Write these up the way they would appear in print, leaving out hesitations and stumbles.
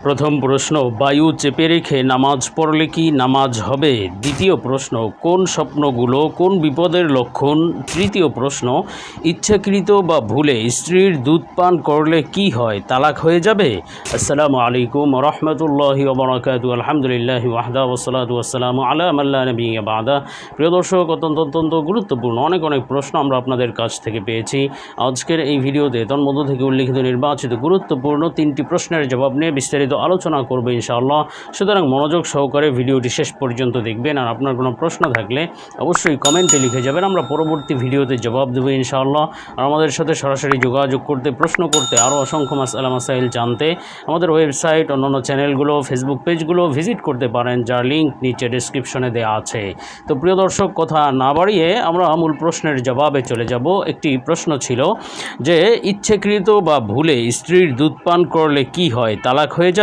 প্রথম প্রশ্ন, বায়ু চেপে রেখে নামাজ পড়লে কি নামাজ হবে? দ্বিতীয় প্রশ্ন, কোন স্বপ্নগুলো কোন বিপদের লক্ষণ? তৃতীয় প্রশ্ন, ইচ্ছাকৃত বা ভুলে স্ত্রীর দুধ পান করলে কি হয়? তালাক হয়ে যাবে? আসসালামু আলাইকুম ওয়া রাহমাতুল্লাহি ওয়া বারাকাতুহু। আলহামদুলিল্লাহি ওয়াহদা ওয়াসসালাতু ওয়াসসালামু আলা মান লা নাবিয়্যা বা'দা। প্রিয় দর্শক, অত্যন্ত গুরুত্বপূর্ণ অনেক প্রশ্ন আমরা আপনাদের কাছ থেকে পেয়েছি। আজকের এই ভিডিওতে তন্মধ্য থেকে উল্লিখিত নির্বাচিত গুরুত্বপূর্ণ 3টি প্রশ্নের জবাব নিয়ে বিস্তারিত আলোচনা করবে ইনশাআল্লাহ। সুতরাং মনোযোগ সহকারে ভিডিওটি শেষ পর্যন্ত দেখবেন। আর আপনার কোনো প্রশ্ন থাকলে অবশ্যই কমেন্টে লিখে যাবেন, আমরা পরবর্তী ভিডিওতে জবাব দেবো ইনশাআল্লাহ। আর আমাদের সাথে সরাসরি যোগাযোগ করতে, প্রশ্ন করতে, আরও অসংখ্য মাসআলা মাসাইল জানতে আমাদের ওয়েবসাইট, অন্যান্য চ্যানেলগুলো, ফেসবুক পেজগুলো ভিজিট করতে পারেন, যার লিঙ্ক নিচে ডেসক্রিপশনে দেওয়া আছে। তো প্রিয় দর্শক, কথা না বাড়িয়ে আমরা মূল প্রশ্নের জবাবে চলে যাব। একটি প্রশ্ন ছিল যে ইচ্ছাকৃত বা ভুলে স্ত্রীর দুধ পান করলে কি হয়? তালাক হয়ে যাবে?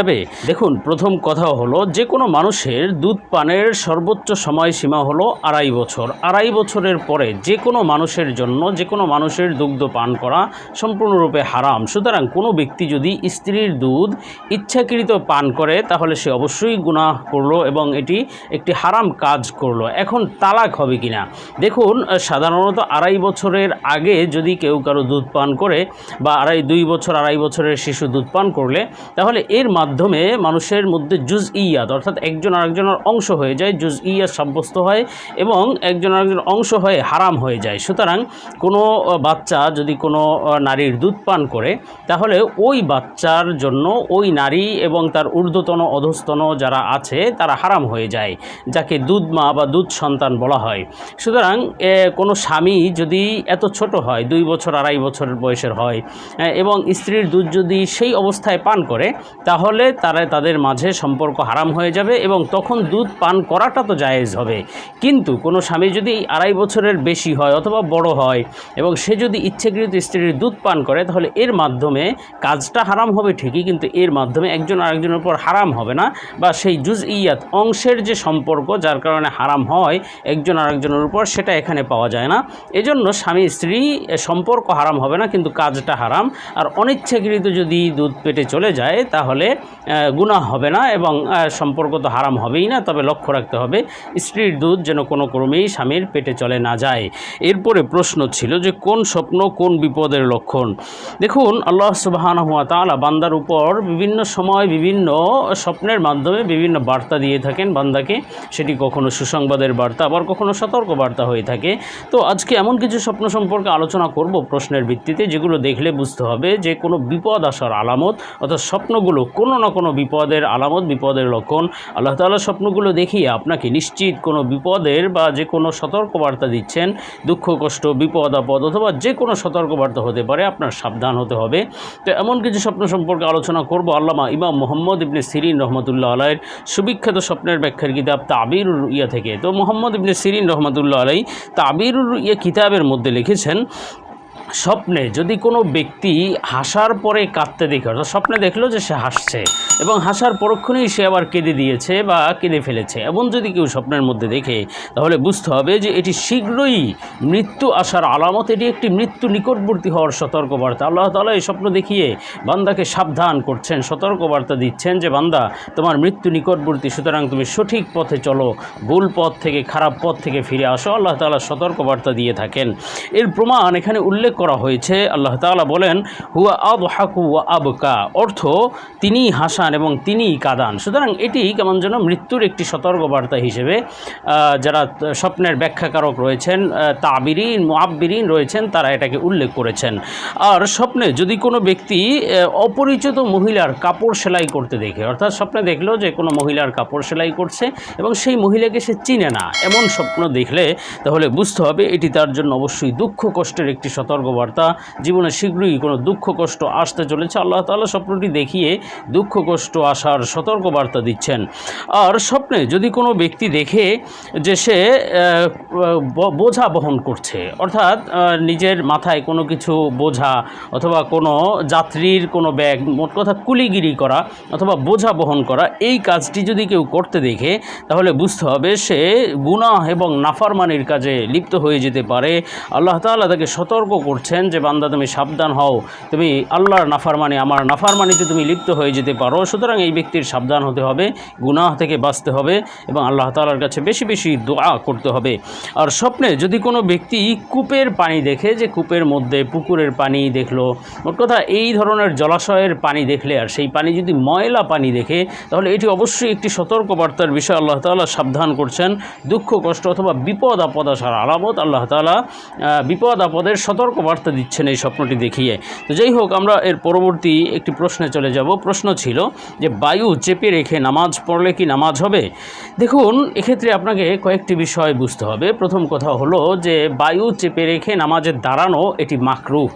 দেখুন, প্রথম কথা হলো, যে কোনো মানুষের দুধ পানের সর্বোচ্চ সময়সীমা হলো 2.5 বছর। 2.5 বছরের পরে যে কোনো মানুষের জন্য, যে কোনো মানুষের দুগ্ধ পান করা সম্পূর্ণরূপে হারাম। সুতরাং কোনো ব্যক্তি যদি স্ত্রীর দুধ ইচ্ছাকৃত পান করে তাহলে সে অবশ্যই গুনাহ করলো এবং এটি একটি হারাম কাজ করলো। এখন তালাক হবে কিনা? দেখুন, সাধারণত 2.5 বছরের আগে যদি কেউ কারো দুধ পান করে বা 2 বছর 2.5 বছরের শিশু দুধ পান করলে, তাহলে এর মাধ্যমে মানুষের মধ্যে জুজইয়াত, অর্থাৎ একজন আরেকজনের অংশ হয়ে যায়, জুজইয়াত সাব্যস্ত হয় এবং একজন আরেকজনের অংশ হয়ে হারাম হয়ে যায়। সুতরাং কোনো বাচ্চা যদি কোনো নারীর দুধ পান করে, তাহলে ওই বাচ্চার জন্য ওই নারী এবং তার ঊর্ধ্বতন অধস্তন যারা আছে তারা হারাম হয়ে যায়, যাকে দুধ মা বা দুধ সন্তান বলা হয়। সুতরাং কোনো স্বামী যদি এত ছোট হয়, 2 বছর 2.5 বছর বয়সের হয় এবং স্ত্রীর দুধ যদি সেই অবস্থায় পান করে, তাহলে তাদের মাঝে সম্পর্ক হারাম হয়ে যাবে এবং তখন দুধ পান করাটা তো জায়েজ হবে। কিন্তু কোনো স্বামী যদি 2.5 বছরের বেশি হয় অথবা বড় হয় এবং সে যদি ইচ্ছাকৃত স্ত্রীর দুধ পান করে, তাহলে এর মাধ্যমে কাজটা হারাম হবে ঠিকই, কিন্তু এর মাধ্যমে একজন আরেকজনের উপর হারাম হবে না, বা সেই জুজইয়াত অংশের যে সম্পর্ক যার কারণে হারাম হয় একজন আরেকজনের উপর, সেটা এখানে পাওয়া যায় না। এজন্য স্বামী স্ত্রী সম্পর্ক হারাম হবে না, কিন্তু কাজটা হারাম। আর অনিচ্ছাকৃত যদি দুধ পেটে চলে যায় তাহলে গুনাহ হবে না এবং সম্পর্ক তো হারাম হবেই না। তবে লক্ষ্য রাখতে হবে স্ত্রীর দুধ যেন কোনো ক্রমেই স্বামীর পেটে চলে না যায়। এরপরে প্রশ্ন ছিল যে কোন স্বপ্ন কোন বিপদের লক্ষণ? দেখুন, আল্লাহ সুবহানাহু ওয়া তাআলা বান্দার উপর বিভিন্ন সময় বিভিন্ন স্বপ্নের মাধ্যমে বিভিন্ন বার্তা দিয়ে থাকেন বান্দাকে। সেটি কখনো সুসংবাদের বার্তা, আবার কখনো সতর্ক বার্তা হয়ে থাকে। তো আজকে এমন কিছু স্বপ্ন সম্পর্কে আলোচনা করব প্রশ্নের ভিত্তিতে, যেগুলো দেখলে বুঝতে হবে যে কোনো বিপদ আসার আলামত, অর্থাৎ স্বপ্নগুলো কোনো না কোনো বিপদের আলামত, বিপদের লক্ষণ। আল্লাহ তাআলা স্বপ্নগুলো দেখিয়ে আপনাকে নিশ্চিত কোনো বিপদের বা যে কোনো সতর্কবার্তা দিচ্ছেন। দুঃখ কষ্ট, বিপদ আপদ অথবা যে কোনো সতর্কবার্তা হতে পারে, আপনার সাবধান হতে হবে। তো এমন কিছু স্বপ্ন সম্পর্কে আলোচনা করব। আল্লামা ইমাম মুহাম্মদ ইবনে সিরিন রহমতুল্লাহ আলাইহির সুবিখ্যাত স্বপ্নের ব্যাখ্যার কিতাব তাবিরুর রুইয়া থেকে। তো মুহাম্মদ ইবনে সিরিন রহমতুল্লাহ আলাইহি তাবিরুর রুইয়া কিতাবের মধ্যে লিখেছেন, স্বপ্নে যদি কোনো ব্যক্তি হাসার পরে কাঁদতে দেখে, অর্থাৎ স্বপ্নে দেখলো যে সে হাসছে এবং হাসার পরক্ষণেই সে আবার কেঁদে দিয়েছে বা কেঁদে ফেলেছে, এমন যদি কেউ স্বপ্নের মধ্যে দেখে, তাহলে বুঝতে হবে যে এটি শীঘ্রই মৃত্যু আসার আলামত, এটি একটি মৃত্যু নিকটবর্তী হওয়ার সতর্কবার্তা। আল্লাহ তাআলা এই স্বপ্ন দেখিয়ে বান্দাকে সাবধান করছেন, সতর্কবার্তা দিচ্ছেন যে বান্দা, তোমার মৃত্যু নিকটবর্তী, সুতরাং তুমি সঠিক পথে চলো, ভুল পথ থেকে, খারাপ পথ থেকে ফিরে আসো। আল্লাহ তাআলা সতর্কবার্তা দিয়ে থাকেন। এর প্রমাণ এখানে উল্লেখ করা হয়েছে। আল্লাহ তাআলা বলেন, হুয়া আদহাকু ওয়া আবকা, অর্থ তিনিই হাসান এবং তিনিই কাঁদান। সুতরাং এটি কেমন যেন মৃত্যুর একটি সতর্কবার্তা হিসেবে যারা স্বপ্নের ব্যাখ্যাকারক রয়েছেন, তাবিরিন, মুআব্বিরিন রয়েছেন, তারা এটাকে উল্লেখ করেছেন। আর স্বপ্নে যদি কোনো ব্যক্তি অপরিচিত মহিলার কাপড় সেলাই করতে দেখে, অর্থাৎ স্বপ্নে দেখলো যে কোনো মহিলার কাপড় সেলাই করছে এবং সেই মহিলাকে সে চিনে না, এমন স্বপ্ন দেখলে তাহলে বুঝতে হবে এটি তার জন্য অবশ্যই দুঃখ কষ্টের একটি সতর্কবার্তা। জীবনে শীঘ্রই কোনো দুঃখ কষ্ট আসতে চলেছে। আল্লাহ তাআলা স্বপ্নটি দেখিয়ে দুঃখ কষ্ট আসার সতর্কবার্তা দিচ্ছেন। আর স্বপ্নে যদি কোনো ব্যক্তি দেখে যে সে বোঝা বহন করছে, অর্থাৎ নিজের মাথায় কোনো কিছু বোঝা অথবা কোনো যাত্রীর কোনো ব্যাগ, মোট কথা কুলিগিরি করা অথবা বোঝা বহন করা, এই কাজটি যদি কেউ করতে দেখে, তাহলে বুঝতে হবে সে গুনাহ এবং নাফরমানির কাজে লিপ্ত হয়ে যেতে পারে। আল্লাহ তাআলা তাকে সতর্ক করছেন করছেন যে বান্দা তুমি সাবধান হও, তুমি আল্লাহর নাফরমানি আমার নাফরমানিতে তুমি লিপ্ত হয়ে যেতে পারো। সুতরাং এই ব্যক্তির সাবধান হতে হবে, গুনাহ থেকে বাঁচতে হবে এবং আল্লাহ তাআলার কাছে বেশি বেশি দোয়া করতে হবে। আর স্বপ্নে যদি কোনো ব্যক্তি কূপের পানি দেখে, যে কূপের মধ্যে পুকুরের পানি দেখলো, মোট কথা এই ধরনের জলাশয়ের পানি দেখলে আর সেই পানি যদি ময়লা পানি দেখে, তাহলে এটি অবশ্যই একটি সতর্কবার্তার বিষয়। আল্লাহ তাআলা সাবধান করছেন। দুঃখ কষ্ট অথবা বিপদ আপদ আসার আলামত আল্লাহ তাআলা বিপদ আপদের সতর্কবার্তা দিচ্ছেন এই স্বপ্নটি দেখিয়ে। তো যাই হোক, আমরা এর পরবর্তী একটি প্রশ্নে চলে যাব। প্রশ্ন ছিল যে বায়ু চেপে রেখে নামাজ পড়লে কি নামাজ হবে? দেখুন, এক্ষেত্রে আপনাকে কয়েকটি বিষয় বুঝতে হবে। প্রথম কথা হলো যে বায়ু চেপে রেখে নামাজে দাঁড়ানো এটি মাকরুহ।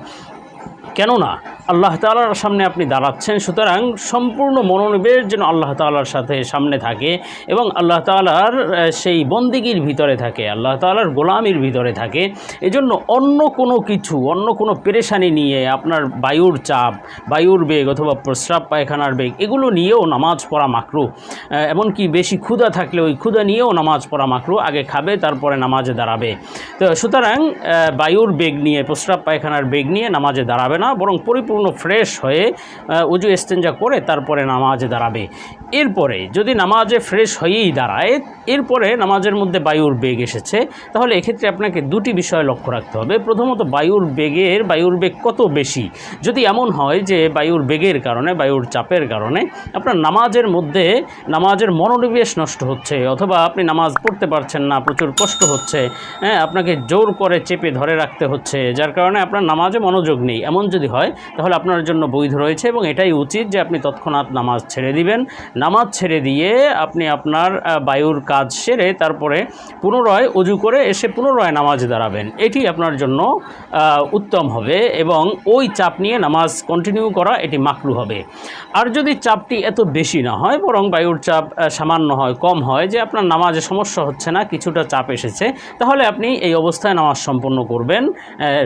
কেননা আল্লাহ তাআলার সামনে আপনি দাঁড়াচ্ছেন, সুতরাং সম্পূর্ণ মনোনিবেশ যেন আল্লাহ তাআলার সাথে সামনে থাকে এবং আল্লাহ তাআলার সেই বন্দিগির ভিতরে থাকে, আল্লাহ তাআলার গোলামির ভিতরে থাকে। এজন্য অন্য কোনো কিছু, অন্য কোনো পেরেশানি নিয়ে আপনার বায়ুর চাপ, বায়ুর বেগ অথবা প্রস্রাব পায়খানার বেগ, এগুলো নিয়েও নামাজ পড়া মাকরুহ। এমনকি বেশি ক্ষুধা থাকলে ওই ক্ষুধা নিয়েও নামাজ পড়া মাকরুহ। আগে খাবে, তারপরে নামাজে দাঁড়াবে। তো সুতরাং বায়ুর বেগ নিয়ে, প্রস্রাব পায়খানার বেগ নিয়ে নামাজে দাঁড়াবে না, বরং পরিপূর্ণ ফ্রেশ হয়ে উজু ইস্তেঞ্জা করে তারপরে নামাজে দাঁড়াবে। এরপরে যদি নামাজে ফ্রেশ হয়েই দাঁড়ায়, এরপরে নামাজের মধ্যে বায়ুর বেগ এসেছে, তাহলে এক্ষেত্রে আপনাকে দুটি বিষয় লক্ষ্য রাখতে হবে। প্রথমত বায়ুর বেগ কত বেশি। যদি এমন হয় যে বায়ুর বেগের কারণে, বায়ুর চাপের কারণে আপনার নামাজের মধ্যে নামাজের মনোনিবেশ নষ্ট হচ্ছে, অথবা আপনি নামাজ পড়তে পারছেন না, প্রচুর কষ্ট হচ্ছে, আপনাকে জোর করে চেপে ধরে রাখতে হচ্ছে, যার কারণে আপনার নামাজে মনোযোগ নেই, এমন যদি হয় তাহলে আপনার জন্য বৈধ রয়েছে এবং এটাই উচিত যে আপনি তৎক্ষণাৎ নামাজ ছেড়ে দিবেন। নামাজ ছেড়ে দিয়ে আপনি আপনার বায়ুর কাজ সেরে তারপরে পুনরায় অজু করে এসে পুনরায় নামাজে দাঁড়াবেন। এটি আপনার জন্য উত্তম হবে এবং ওই চাপ নিয়ে নামাজ কন্টিনিউ করা এটি মাকরুহ হবে। আর যদি চাপটি এত বেশি না হয়, বরং বায়ুর চাপ সামান্য হয়, কম হয়, যে আপনার নামাজে সমস্যা হচ্ছে না, কিছুটা চাপ এসেছে, তাহলে আপনি এই অবস্থায় নামাজ সম্পন্ন করবেন।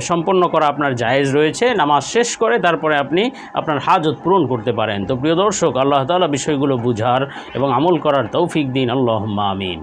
সম্পন্ন করা আপনার জায়েজ রয়েছে। নামাজ শেষ করে তারপরে আপনি আপনার হাজত পূরণ করতে পারেন। তো প্রিয় দর্শক, আল্লাহ তাআলা বিষয়গুলো বুঝার এবং আমল করার তৌফিক দিন। আল্লাহুম্মা আমিন।